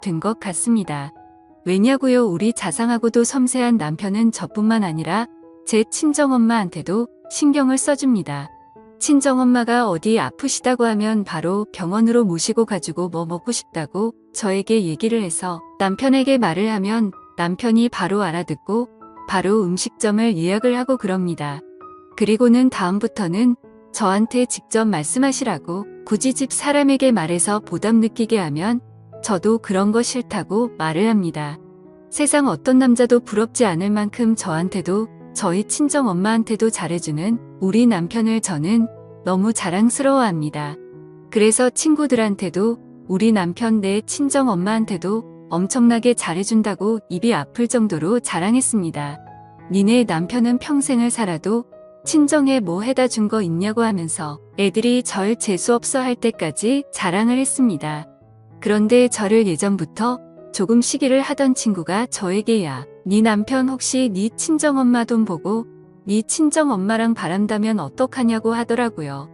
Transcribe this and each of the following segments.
된 것 같습니다. 왜냐고요? 우리 자상하고도 섬세한 남편은 저뿐만 아니라 제 친정엄마한테도 신경을 써줍니다. 친정엄마가 어디 아프시다고 하면 바로 병원으로 모시고 가지고 뭐 먹고 싶다고 저에게 얘기를 해서 남편에게 말을 하면 남편이 바로 알아듣고 바로 음식점을 예약을 하고 그럽니다. 그리고는 다음부터는 저한테 직접 말씀하시라고 굳이 집 사람에게 말해서 부담 느끼게 하면 저도 그런 거 싫다고 말을 합니다. 세상 어떤 남자도 부럽지 않을 만큼 저한테도 저희 친정 엄마한테도 잘해주는 우리 남편을 저는 너무 자랑스러워합니다. 그래서 친구들한테도 우리 남편 내 친정 엄마한테도 엄청나게 잘해준다고 입이 아플 정도로 자랑했습니다. 니네 남편은 평생을 살아도 친정에 뭐 해다 준 거 있냐고 하면서 애들이 절 재수없어 할 때까지 자랑을 했습니다. 그런데 저를 예전부터 조금 시기를 하던 친구가 저에게 야, 네 남편 혹시 네 친정엄마 돈 보고 네 친정엄마랑 바람다면 어떡하냐고 하더라고요.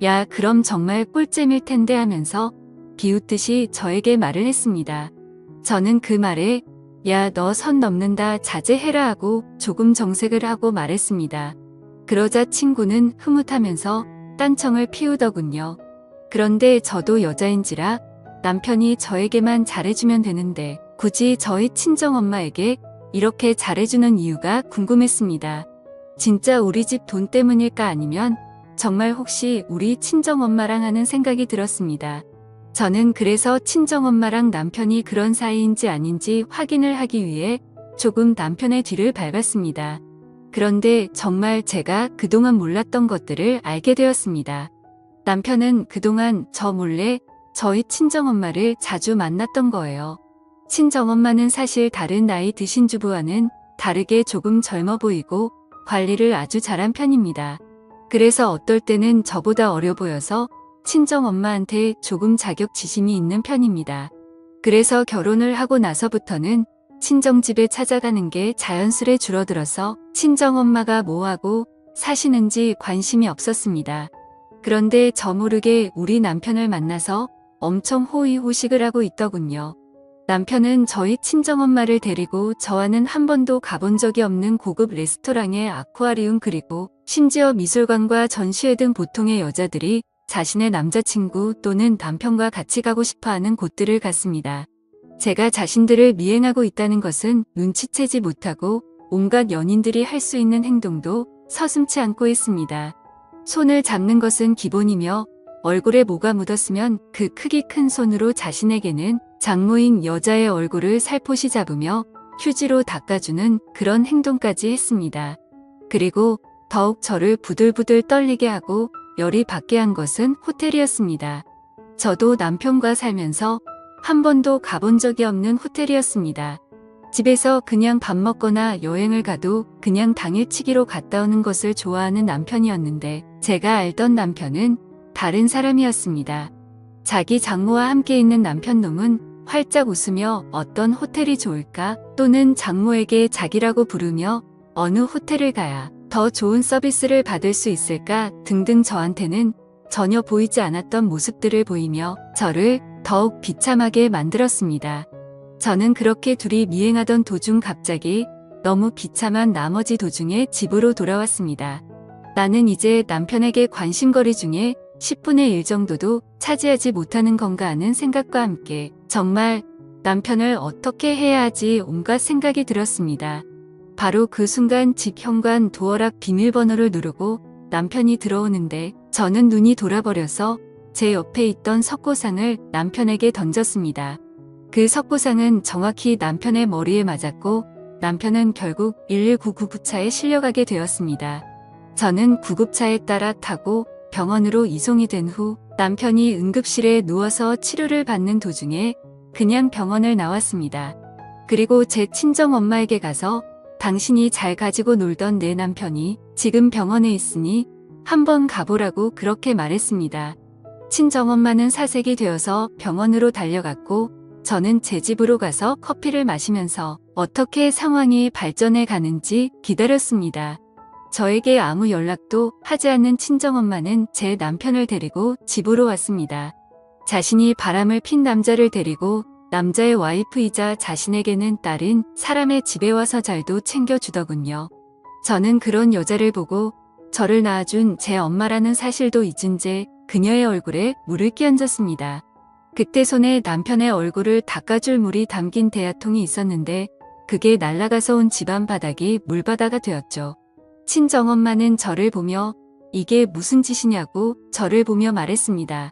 야, 그럼 정말 꿀잼일 텐데 하면서 비웃듯이 저에게 말을 했습니다. 저는 그 말에 야, 너 선 넘는다 자제해라 하고 조금 정색을 하고 말했습니다. 그러자 친구는 흐뭇하면서 딴청을 피우더군요. 그런데 저도 여자인지라 남편이 저에게만 잘해주면 되는데 굳이 저희 친정엄마에게 이렇게 잘해주는 이유가 궁금했습니다. 진짜 우리 집 돈 때문일까 아니면 정말 혹시 우리 친정엄마랑 하는 생각이 들었습니다. 저는 그래서 친정엄마랑 남편이 그런 사이인지 아닌지 확인을 하기 위해 조금 남편의 뒤를 밟았습니다. 그런데 정말 제가 그동안 몰랐던 것들을 알게 되었습니다. 남편은 그동안 저 몰래 저희 친정엄마를 자주 만났던 거예요. 친정엄마는 사실 다른 나이 드신 주부와는 다르게 조금 젊어 보이고 관리를 아주 잘한 편입니다. 그래서 어떨 때는 저보다 어려 보여서 친정엄마한테 조금 자격지심이 있는 편입니다. 그래서 결혼을 하고 나서부터는 친정집에 찾아가는 게 자연스레 줄어들어서 친정엄마가 뭐하고 사시는지 관심이 없었습니다. 그런데 저 모르게 우리 남편을 만나서 엄청 호의호식을 하고 있더군요. 남편은 저희 친정엄마를 데리고 저와는 한 번도 가본 적이 없는 고급 레스토랑에 아쿠아리움 그리고 심지어 미술관과 전시회 등 보통의 여자들이 자신의 남자친구 또는 남편과 같이 가고 싶어하는 곳들을 갔습니다. 제가 자신들을 미행하고 있다는 것은 눈치채지 못하고 온갖 연인들이 할 수 있는 행동도 서슴지 않고 있습니다. 손을 잡는 것은 기본이며 얼굴에 뭐가 묻었으면 그 크기 큰 손으로 자신에게는 장모인 여자의 얼굴을 살포시 잡으며 휴지로 닦아주는 그런 행동까지 했습니다. 그리고 더욱 저를 부들부들 떨리게 하고 열이 받게 한 것은 호텔이었습니다. 저도 남편과 살면서 한 번도 가본 적이 없는 호텔이었습니다. 집에서 그냥 밥 먹거나 여행을 가도 그냥 당일치기로 갔다 오는 것을 좋아하는 남편이었는데 제가 알던 남편은 다른 사람이었습니다. 자기 장모와 함께 있는 남편놈은 활짝 웃으며 어떤 호텔이 좋을까 또는 장모에게 자기라고 부르며 어느 호텔을 가야 더 좋은 서비스를 받을 수 있을까 등등 저한테는 전혀 보이지 않았던 모습들을 보이며 저를 더욱 비참하게 만들었습니다. 저는 그렇게 둘이 미행하던 도중 갑자기 너무 비참한 나머지 도중에 집으로 돌아왔습니다. 나는 이제 남편에게 관심거리 중에 10분의 1 정도도 차지하지 못하는 건가 하는 생각과 함께 정말 남편을 어떻게 해야 하지 온갖 생각이 들었습니다. 바로 그 순간 집 현관 도어락 비밀번호를 누르고 남편이 들어오는데 저는 눈이 돌아버려서 제 옆에 있던 석고상을 남편에게 던졌습니다. 그 석고상은 정확히 남편의 머리에 맞았고 남편은 결국 119 구급차에 실려가게 되었습니다. 저는 구급차에 따라 타고 병원으로 이송이 된 후 남편이 응급실에 누워서 치료를 받는 도중에 그냥 병원을 나왔습니다. 그리고 제 친정엄마에게 가서 당신이 잘 가지고 놀던 내 남편이 지금 병원에 있으니 한번 가보라고 그렇게 말했습니다. 친정엄마는 사색이 되어서 병원으로 달려갔고 저는 제 집으로 가서 커피를 마시면서 어떻게 상황이 발전해 가는지 기다렸습니다. 저에게 아무 연락도 하지 않는 친정엄마는 제 남편을 데리고 집으로 왔습니다. 자신이 바람을 핀 남자를 데리고 남자의 와이프이자 자신에게는 딸인 사람의 집에 와서 잘도 챙겨주더군요. 저는 그런 여자를 보고 저를 낳아준 제 엄마라는 사실도 잊은 채 그녀의 얼굴에 물을 끼얹었습니다. 그때 손에 남편의 얼굴을 닦아줄 물이 담긴 대야통이 있었는데 그게 날아가서 온 집안 바닥이 물바다가 되었죠. 친정엄마는 저를 보며 이게 무슨 짓이냐고 저를 보며 말했습니다.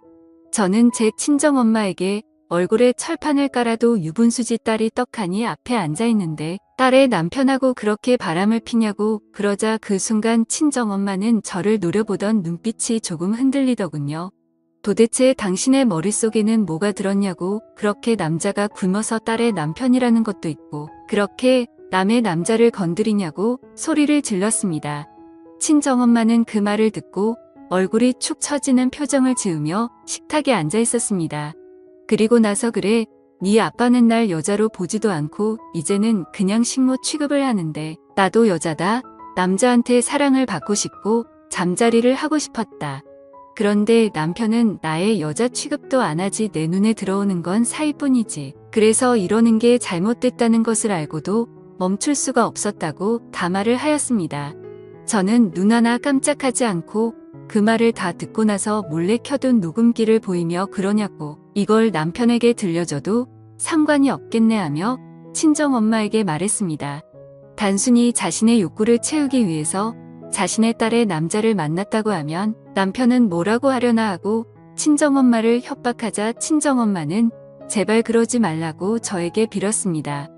저는 제 친정엄마에게 얼굴에 철판을 깔아도 유분수지 딸이 떡하니 앞에 앉아있는데 딸의 남편하고 그렇게 바람을 피냐고 그러자 그 순간 친정엄마는 저를 노려보던 눈빛이 조금 흔들리더군요. 도대체 당신의 머릿속에는 뭐가 들었냐고 그렇게 남자가 굶어서 딸의 남편이라는 것도 있고 그렇게 남의 남자를 건드리냐고 소리를 질렀습니다. 친정엄마는 그 말을 듣고 얼굴이 축 처지는 표정을 지으며 식탁에 앉아 있었습니다. 그리고 나서 그래, 네 아빠는 날 여자로 보지도 않고 이제는 그냥 식모 취급을 하는데 나도 여자다. 남자한테 사랑을 받고 싶고 잠자리를 하고 싶었다. 그런데 남편은 나의 여자 취급도 안 하지 내 눈에 들어오는 건 사이뿐이지. 그래서 이러는 게 잘못됐다는 것을 알고도 멈출 수가 없었다고 담화를 하였습니다. 저는 눈 하나 깜짝하지 않고 그 말을 다 듣고 나서 몰래 켜둔 녹음기를 보이며 그러냐고 이걸 남편에게 들려줘도 상관이 없겠네 하며 친정엄마에게 말했습니다. 단순히 자신의 욕구를 채우기 위해서 자신의 딸의 남자를 만났다고 하면 남편은 뭐라고 하려나 하고 친정엄마를 협박하자 친정엄마는 제발 그러지 말라고 저에게 빌었습니다.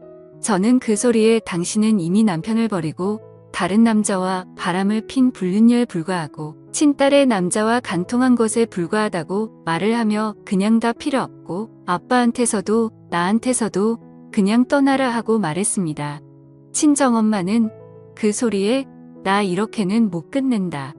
저는 그 소리에 당신은 이미 남편을 버리고 다른 남자와 바람을 핀 불륜녀에 불과하고 친딸의 남자와 간통한 것에 불과하다고 말을 하며 그냥 다 필요 없고 아빠한테서도 나한테서도 그냥 떠나라 하고 말했습니다. 친정엄마는 그 소리에 나 이렇게는 못 끝낸다.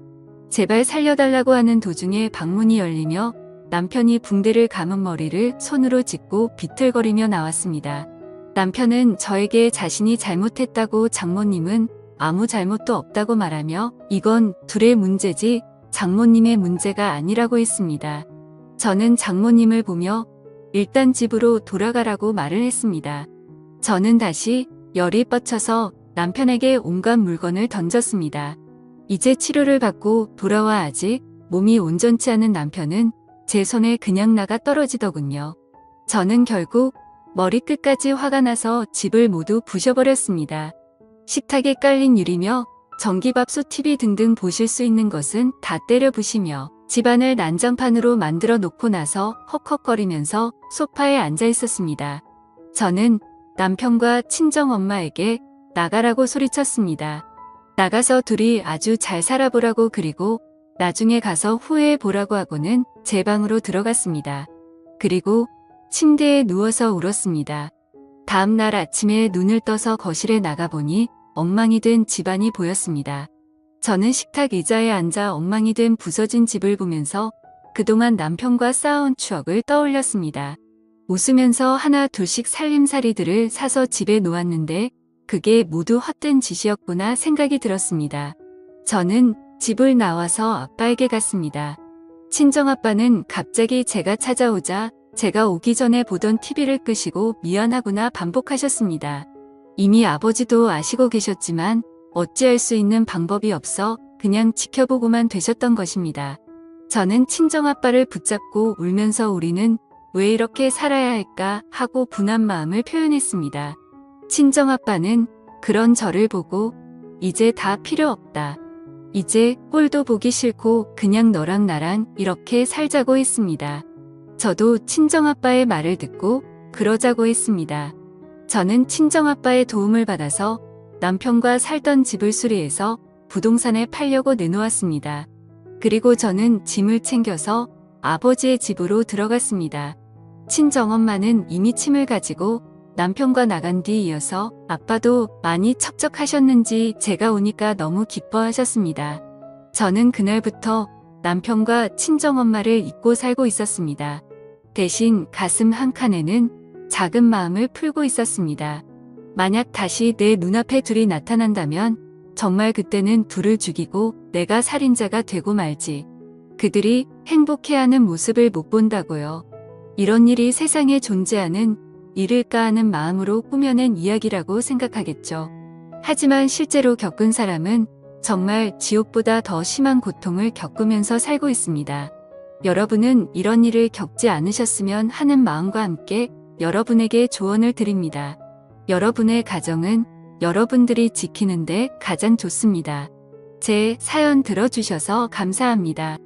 제발 살려달라고 하는 도중에 방문이 열리며 남편이 붕대를 감은 머리를 손으로 짚고 비틀거리며 나왔습니다. 남편은 저에게 자신이 잘못했다고 장모님은 아무 잘못도 없다고 말하며 이건 둘의 문제지 장모님의 문제가 아니라고 했습니다. 저는 장모님을 보며 일단 집으로 돌아가라고 말을 했습니다. 저는 다시 열이 뻗쳐서 남편에게 온갖 물건을 던졌습니다. 이제 치료를 받고 돌아와 아직 몸이 온전치 않은 남편은 제 손에 그냥 나가 떨어지더군요. 저는 결국 머리끝까지 화가 나서 집을 모두 부셔버렸습니다. 식탁에 깔린 유리며 전기밥솥 TV 등등 보실 수 있는 것은 다 때려 부시며 집안을 난장판으로 만들어 놓고 나서 헉헉거리면서 소파에 앉아 있었습니다. 저는 남편과 친정엄마에게 나가라고 소리쳤습니다. 나가서 둘이 아주 잘 살아보라고 그리고 나중에 가서 후회해보라고 하고는 제 방으로 들어갔습니다. 그리고 침대에 누워서 울었습니다. 다음 날 아침에 눈을 떠서 거실에 나가보니 엉망이 된 집안이 보였습니다. 저는 식탁 의자에 앉아 엉망이 된 부서진 집을 보면서 그동안 남편과 쌓아온 추억을 떠올렸습니다. 웃으면서 하나 둘씩 살림살이들을 사서 집에 놓았는데 그게 모두 헛된 짓이었구나 생각이 들었습니다. 저는 집을 나와서 아빠에게 갔습니다. 친정아빠는 갑자기 제가 찾아오자 제가 오기 전에 보던 TV를 끄시고 미안하구나 반복하셨습니다. 이미 아버지도 아시고 계셨지만 어찌할 수 있는 방법이 없어 그냥 지켜보고만 되셨던 것입니다. 저는 친정아빠를 붙잡고 울면서 우리는 왜 이렇게 살아야 할까 하고 분한 마음을 표현했습니다. 친정아빠는 그런 저를 보고 이제 다 필요 없다. 이제 꼴도 보기 싫고 그냥 너랑 나랑 이렇게 살자고 했습니다. 저도 친정아빠의 말을 듣고 그러자고 했습니다. 저는 친정아빠의 도움을 받아서 남편과 살던 집을 수리해서 부동산에 팔려고 내놓았습니다. 그리고 저는 짐을 챙겨서 아버지의 집으로 들어갔습니다. 친정엄마는 이미 침을 가지고 남편과 나간 뒤 이어서 아빠도 많이 척척하셨는지 제가 오니까 너무 기뻐하셨습니다. 저는 그날부터 남편과 친정엄마를 잊고 살고 있었습니다. 대신 가슴 한켠에는 작은 마음을 풀고 있었습니다. 만약 다시 내 눈앞에 둘이 나타난다면 정말 그때는 둘을 죽이고 내가 살인자가 되고 말지. 그들이 행복해하는 모습을 못 본다고요. 이런 일이 세상에 존재하는 잃을까 하는 마음으로 꾸며낸 이야기라고 생각하겠죠. 하지만 실제로 겪은 사람은 정말 지옥보다 더 심한 고통을 겪으면서 살고 있습니다. 여러분은 이런 일을 겪지 않으셨으면 하는 마음과 함께 여러분에게 조언을 드립니다. 여러분의 가정은 여러분들이 지키는데 가장 좋습니다. 제 사연 들어주셔서 감사합니다.